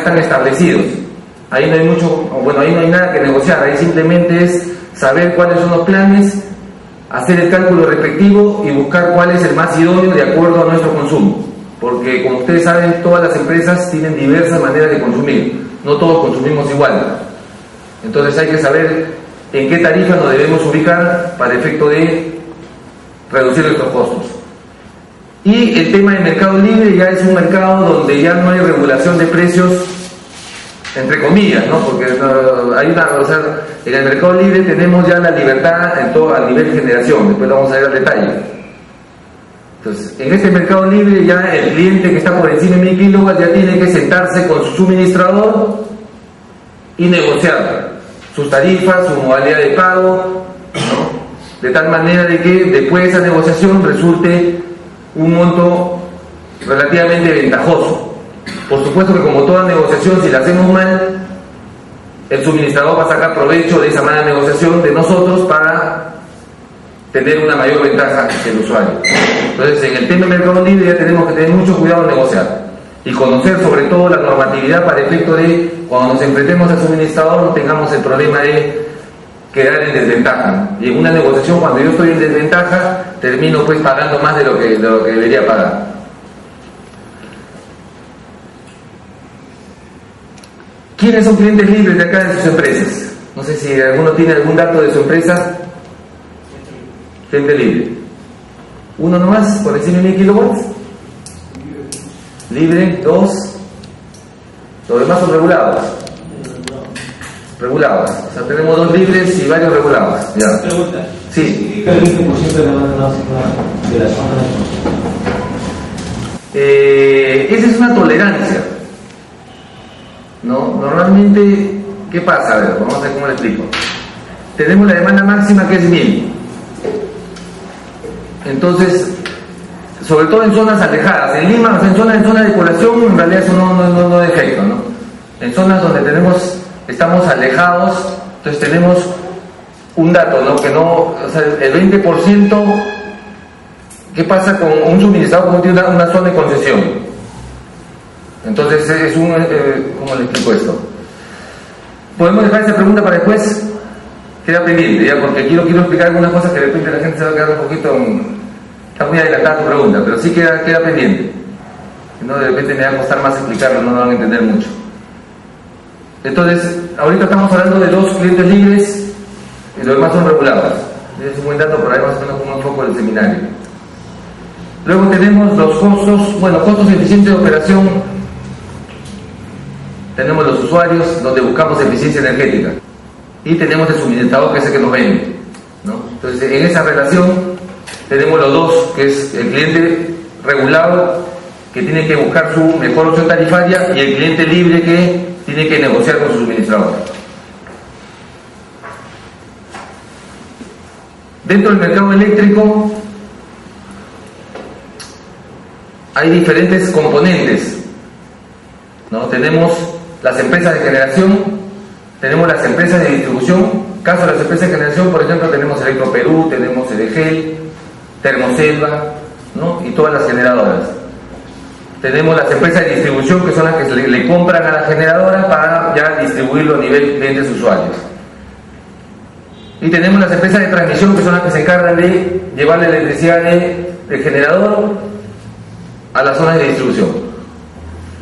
están establecidos. Ahí no hay mucho, bueno, ahí no hay nada que negociar, ahí simplemente es saber cuáles son los planes, hacer el cálculo respectivo y buscar cuál es el más idóneo de acuerdo a nuestro consumo. Porque como ustedes saben, todas las empresas tienen diversas maneras de consumir, no todos consumimos igual. Entonces hay que saber en qué tarifa nos debemos ubicar para efecto de reducir nuestros costos. Y el tema del mercado libre ya es un mercado donde ya no hay regulación de precios, entre comillas, ¿no? Porque hay en el mercado libre tenemos ya la libertad en todo, a nivel de generación, después lo vamos a ver al detalle. Entonces, en este mercado libre ya el cliente que está por encima de 1000 kilowatts ya tiene que sentarse con su suministrador y negociar sus tarifas, su modalidad de pago, ¿no? De tal manera de que después de esa negociación resulte un monto relativamente ventajoso. Por supuesto que como toda negociación, si la hacemos mal, el suministrador va a sacar provecho de esa mala negociación de nosotros para tener una mayor ventaja que el usuario. Entonces, en el tema del mercado libre ya tenemos que tener mucho cuidado en negociar y conocer sobre todo la normatividad para efecto de cuando nos enfrentemos al suministrador no tengamos el problema de quedar en desventaja. Y en una negociación, cuando yo estoy en desventaja, termino pues pagando más de lo que debería pagar. ¿Quiénes son clientes libres de acá de sus empresas? No sé si alguno tiene algún dato de su empresa. Cliente libre. ¿Uno nomás por encima de 1000 kilowatts? Libre, 2. Los demás son regulados. Regulados. O sea, tenemos 2 libres y varios regulados. Ya. Pregunta. Sí. ¿Qué significa el 20% de la banda básica de la zona de consumo? Esa es una tolerancia. ¿No? Normalmente, ¿qué pasa? A ver, vamos a ver cómo le explico. Tenemos la demanda máxima que es 1000. Entonces, sobre todo en zonas alejadas, en Lima, o sea, en zonas de población, en realidad eso no es efecto, ¿no? En zonas donde estamos alejados, entonces tenemos un dato, ¿no? Que no, o sea, el 20%, ¿qué pasa con un suministrador que tiene una zona de concesión? Entonces es ¿cómo le explico esto? Podemos dejar esa pregunta para después, queda pendiente, ya, porque quiero explicar algunas cosas que de repente la gente se va a quedar un poquito, está muy adelantada tu pregunta, pero sí queda pendiente. No, de repente me va a costar más explicarlo, no lo van a entender mucho. Entonces, ahorita estamos hablando de 2 clientes libres y los demás son regulados. Es un buen dato, por ahí más o menos como un foco del seminario. Luego tenemos los costos eficientes de operación. Tenemos los usuarios, donde buscamos eficiencia energética. Y tenemos el suministrador, que es el que nos vende, ¿no? Entonces, en esa relación tenemos los dos, que es el cliente regulado, que tiene que buscar su mejor opción tarifaria, y el cliente libre, que tiene que negociar con su suministrador. Dentro del mercado eléctrico hay diferentes componentes, ¿no? Tenemos las empresas de generación, tenemos las empresas de distribución. Caso de las empresas de generación, por ejemplo, tenemos Electroperú, tenemos Edegel, Termoselva, ¿no? Y todas las generadoras. Tenemos las empresas de distribución, que son las que le compran a la generadora para ya distribuirlo a nivel clientes usuarios. Y tenemos las empresas de transmisión, que son las que se encargan de llevar la electricidad del generador a las zonas de distribución.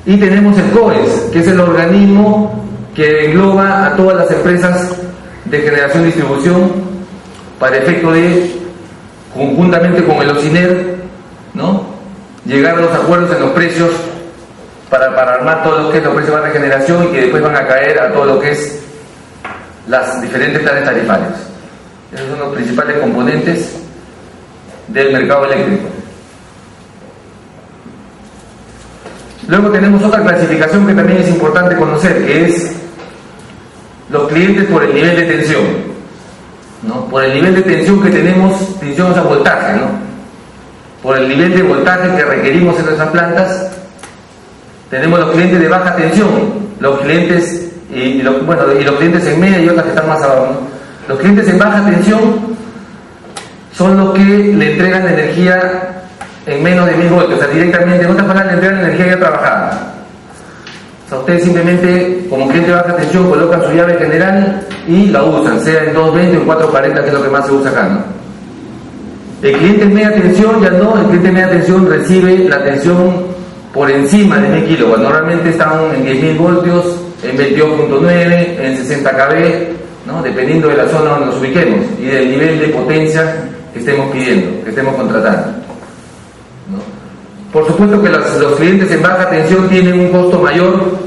Y tenemos el COES, que es el organismo que engloba a todas las empresas de generación y distribución para efecto de, conjuntamente con el OCINER, ¿no?, llegar a los acuerdos en los precios para armar todo lo que es los precios de regeneración, y que después van a caer a todo lo que es las diferentes planes tarifarios. Esos son los principales componentes del mercado eléctrico. Luego tenemos otra clasificación que también es importante conocer, que es los clientes por el nivel de tensión, ¿no? Por el nivel de tensión que tenemos, tensión es a voltaje, ¿no? Por el nivel de voltaje que requerimos en nuestras plantas. Tenemos los clientes de baja tensión, los clientes y los clientes en media y otras que están más abajo, ¿no? Los clientes en baja tensión son los que le entregan energía en menos de 1000 voltios, o sea, directamente, en otras palabras, le entregan energía ya trabajada. sea, ustedes simplemente, como cliente de baja tensión, colocan su llave general y la usan, sea en 220 o en 440, que es lo que más se usa acá, ¿no? El cliente en media tensión ya no, el cliente en media tensión recibe la tensión por encima de 1000 kilowatts. Normalmente están en 10.000 voltios, en 22.9, en 60 kV, ¿no? Dependiendo de la zona donde nos ubiquemos y del nivel de potencia que estemos pidiendo, que estemos contratando, ¿no? Por supuesto que los clientes en baja tensión tienen un costo mayor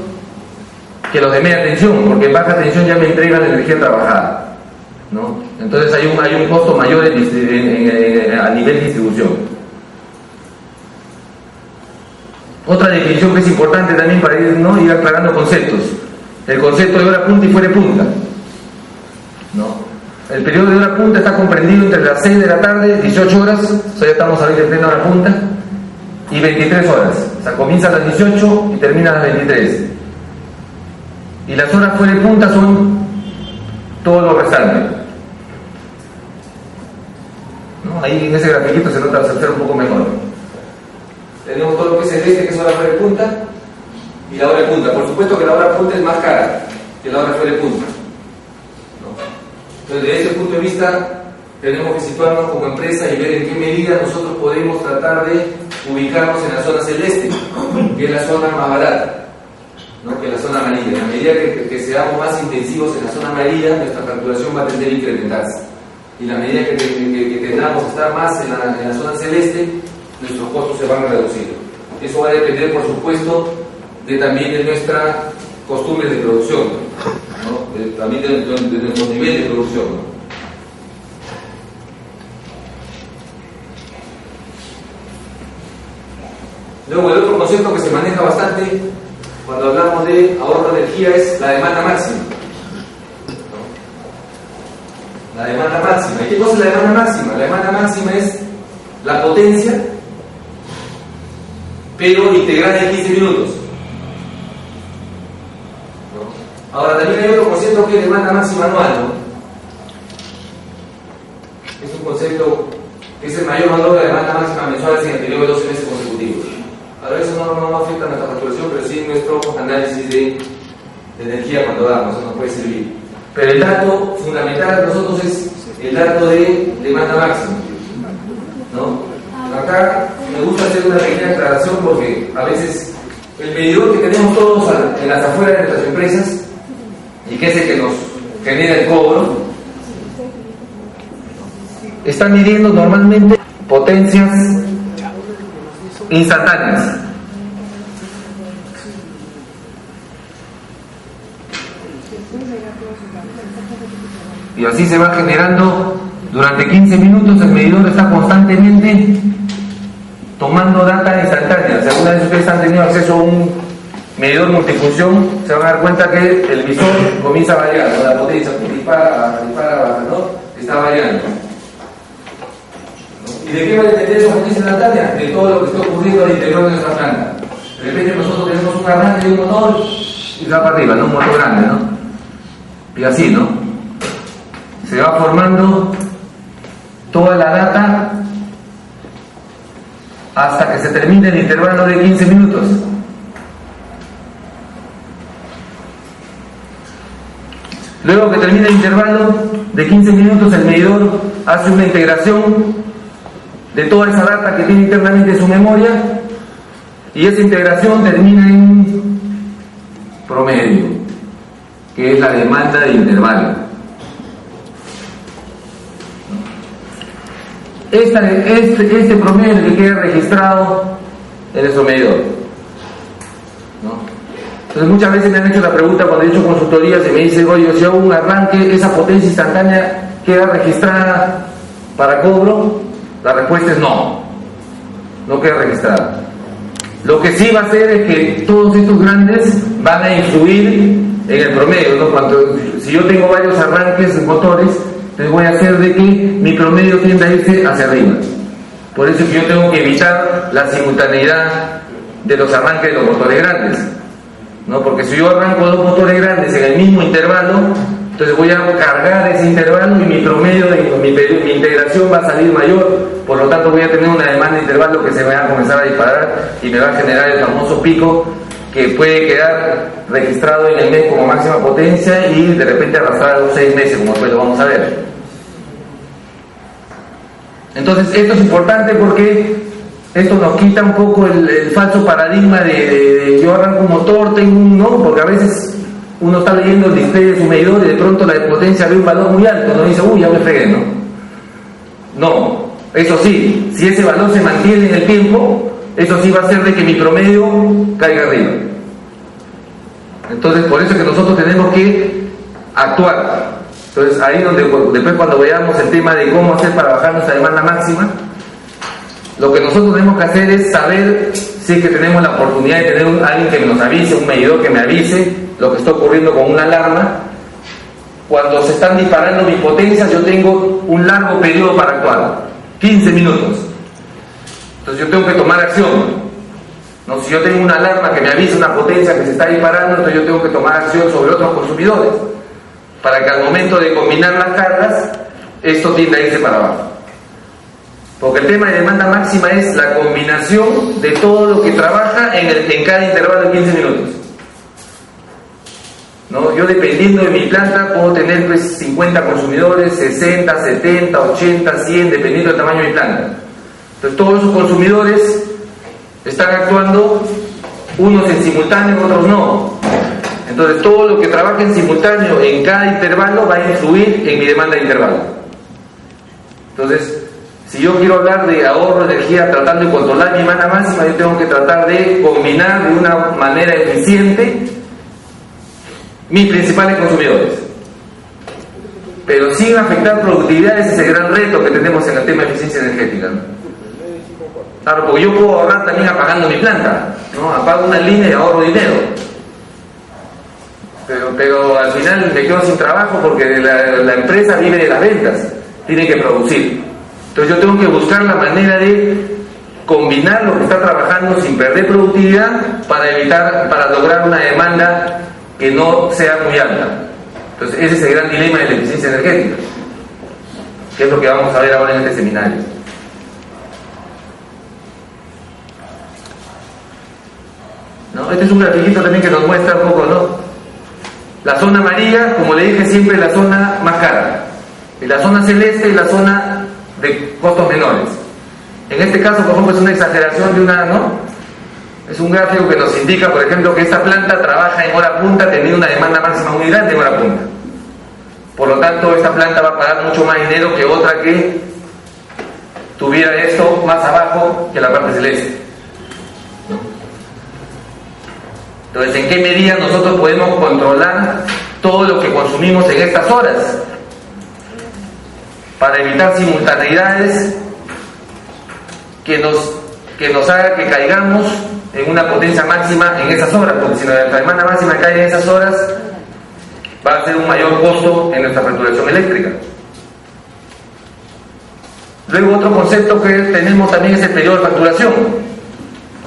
que los de media tensión, porque en baja tensión ya me entregan la energía trabajada, ¿no? Entonces hay un costo mayor a nivel de distribución. Otra definición que es importante también para ir aclarando conceptos: el concepto de hora punta y fuera de punta, ¿no? El periodo de hora punta está comprendido entre las 6 de la tarde, 18 horas, o sea, ya estamos ahorita en plena hora punta, y 23 horas, o sea, comienza a las 18 y termina a las 23. Y las horas fuera de punta son todo lo restante, ¿no? Ahí en ese grafiquito se nota, se observa un poco mejor. Tenemos todo lo que es el que es hora fuera de punta, y la hora de punta. Por supuesto que la hora punta es más cara que la hora fuera de punta, ¿no? Entonces, desde ese punto de vista, tenemos que situarnos como empresa y ver en qué medida nosotros podemos tratar de ubicarnos en la zona celeste, que es la zona más barata, ¿no? Que es la zona amarilla. En la medida que seamos más intensivos en la zona amarilla, nuestra facturación va a tender a incrementarse. Y en la medida que tendamos a estar más en la zona celeste, nuestros costos se van a reducir. Eso va a depender, por supuesto, también de nuestras costumbres de producción, ¿no? También de nuestro nivel de producción, ¿no? Luego, el otro concepto que se maneja bastante cuando hablamos de ahorro de energía es la demanda máxima, ¿no? La demanda máxima. ¿Y qué cosa es la demanda máxima? La demanda máxima es la potencia, pero integrada en 15 minutos. ¿No? Ahora, también hay otro concepto que es demanda máxima anual, ¿no? Es un concepto que es el mayor valor de la demanda máxima mensual en el periodo de 12 meses consecutivos. Ahora, eso no afecta a nuestra facturación, pero sí en nuestro análisis de energía cuando damos, eso nos puede servir. Pero el dato fundamental de nosotros es el dato de demanda máxima, ¿no? Acá me gusta hacer una pequeña aclaración porque a veces el medidor que tenemos todos en las afueras de nuestras empresas y que es el que nos genera el cobro está midiendo normalmente potencias instantáneas. Y así se va generando durante 15 minutos. El medidor está constantemente tomando data instantánea. Si alguna vez ustedes han tenido acceso a un medidor multifunción, se van a dar cuenta que el visor comienza a variar, ¿no? La potencia dispara, baja, ¿no? Está variando. ¿Y de qué va a depender esa potencia instantánea? De todo lo que está ocurriendo al interior de nuestra planta. De repente nosotros tenemos un arranque de un motor y va para arriba, ¿no? Un motor grande, ¿no? Y así, ¿no? Se va formando toda la data hasta que se termine el intervalo de 15 minutos. Luego que termine el intervalo de 15 minutos, el medidor hace una integración de toda esa data que tiene internamente en su memoria, y esa integración termina en promedio, que es la demanda de intervalo. Este promedio que queda registrado en nuestro medidor, ¿no? Entonces muchas veces me han hecho la pregunta cuando he hecho consultorías y me dicen: oye, si hago un arranque, ¿esa potencia instantánea queda registrada para cobro? La respuesta es no, no queda registrada. Lo que sí va a hacer es que todos estos grandes van a influir en el promedio, ¿no? Si yo tengo varios arranques de motores, entonces voy a hacer de que mi promedio tienda a irse hacia arriba. Por eso es que yo tengo que evitar la simultaneidad de los arranques de los motores grandes, ¿no? Porque si yo arranco dos motores grandes en el mismo intervalo, entonces voy a cargar ese intervalo y mi promedio, mi integración va a salir mayor. Por lo tanto voy a tener una demanda de intervalo que se va a comenzar a disparar y me va a generar el famoso pico que puede quedar registrado en el mes como máxima potencia y de repente arrastrar a los 6 meses, como después lo vamos a ver. Entonces esto es importante porque esto nos quita un poco el falso paradigma de yo arranco un motor, tengo un no, porque a veces uno está leyendo el display de su medidor y de pronto la potencia ve un valor muy alto, uno dice, uy, ya me fregué, ¿no? No, eso sí, si ese valor se mantiene en el tiempo, eso sí va a hacer de que mi promedio caiga arriba. Entonces, por eso es que nosotros tenemos que actuar. Entonces, ahí donde después cuando veamos el tema de cómo hacer para bajar nuestra demanda máxima, lo que nosotros tenemos que hacer es saber si es que tenemos la oportunidad de tener alguien que nos avise, un medidor que me avise lo que está ocurriendo con una alarma. Cuando se están disparando mis potencias, yo tengo un largo periodo para actuar, 15 minutos. Entonces yo tengo que tomar acción. ¿No? Si yo tengo una alarma que me avisa una potencia que se está disparando, entonces yo tengo que tomar acción sobre otros consumidores, para que al momento de combinar las cargas, esto tienda a irse para abajo. Porque el tema de demanda máxima es la combinación de todo lo que trabaja en cada intervalo de 15 minutos. ¿No? Yo dependiendo de mi planta puedo tener pues 50 consumidores, 60, 70, 80, 100, dependiendo del tamaño de mi planta. Entonces todos esos consumidores están actuando, unos en simultáneo, otros no. Entonces todo lo que trabaja en simultáneo en cada intervalo va a influir en mi demanda de intervalo. Entonces, si yo quiero hablar de ahorro de energía tratando de controlar mi demanda máxima, yo tengo que tratar de combinar de una manera eficiente mis principales consumidores, pero sin afectar productividad. Ese es el gran reto que tenemos en el tema de eficiencia energética, ¿no? Claro, porque yo puedo ahorrar también apagando mi planta, ¿no? Apago una línea y ahorro dinero, pero al final me quedo sin trabajo porque la empresa vive de las ventas, tiene que producir. Entonces yo tengo que buscar la manera de combinar lo que está trabajando sin perder productividad para lograr una demanda que no sea muy alta. Entonces ese es el gran dilema de la eficiencia energética, que es lo que vamos a ver ahora en este seminario. ¿No? Este es un grafiquito también que nos muestra un poco, ¿no? La zona amarilla, como le dije, siempre es la zona más cara, y la zona celeste es la zona de costos menores. En este caso, por ejemplo, es una exageración de una, ¿no? Es un gráfico que nos indica, por ejemplo, que esta planta trabaja en hora punta teniendo una demanda máxima muy grande en hora punta. Por lo tanto, esta planta va a pagar mucho más dinero que otra que tuviera esto más abajo que la parte celeste. Entonces, ¿en qué medida nosotros podemos controlar todo lo que consumimos en estas horas? Para evitar simultaneidades que nos haga que caigamos en una potencia máxima en esas horas, porque si nuestra demanda máxima cae en esas horas, va a ser un mayor costo en nuestra facturación eléctrica. Luego otro concepto que tenemos también es el periodo de facturación.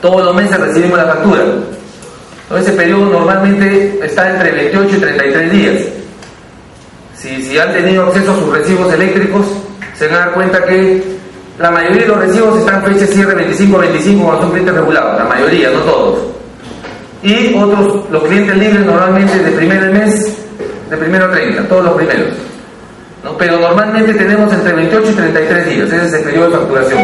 Todos los meses recibimos la factura. Ese periodo normalmente está entre 28 y 33 días. Si han tenido acceso a sus recibos eléctricos, se van a dar cuenta que la mayoría de los recibos están fecha cierre 25-25 cuando son clientes regulados, la mayoría, no todos. Y otros, los clientes libres normalmente de primero del mes, de primero a 30, todos los primeros, ¿no? Pero normalmente tenemos entre 28 y 33 días, ese es el periodo de facturación.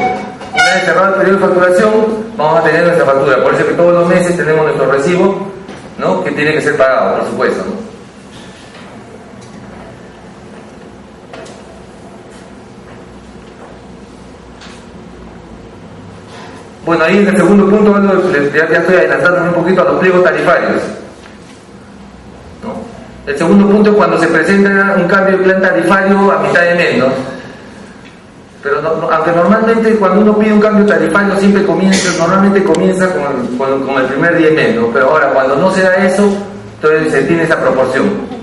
Una vez cerrado el periodo de facturación, vamos a tener nuestra factura. Por eso que todos los meses tenemos nuestro recibo, ¿no? Que tiene que ser pagado, por supuesto, ¿no? Bueno, ahí en el segundo punto, ya estoy adelantando un poquito a los pliegos tarifarios, ¿no? El segundo punto es cuando se presenta un cambio de plan tarifario a mitad de mes, ¿no? Pero aunque normalmente cuando uno pide un cambio tarifario siempre comienza con el primer día de mes, ¿no? Pero ahora cuando no se da eso, entonces se tiene esa proporción.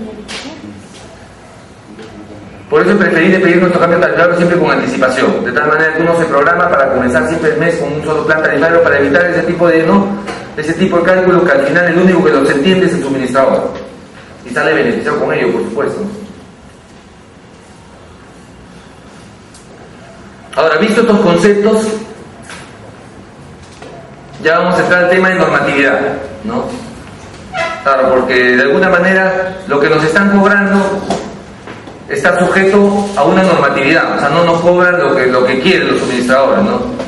Por eso es preferible pedir nuestro cambio tarifario siempre con anticipación, de tal manera que uno se programa para comenzar siempre el mes con un solo plan tarifario para evitar ese tipo de cálculo que al final el único que los entiende es el suministrador y sale beneficiado con ello, por supuesto. Ahora, visto estos conceptos, ya vamos a entrar al tema de normatividad. ¿no? Claro, porque de alguna manera lo que nos están cobrando está sujeto a una normatividad, o sea, no nos cobran lo que quieren los suministradores, ¿no?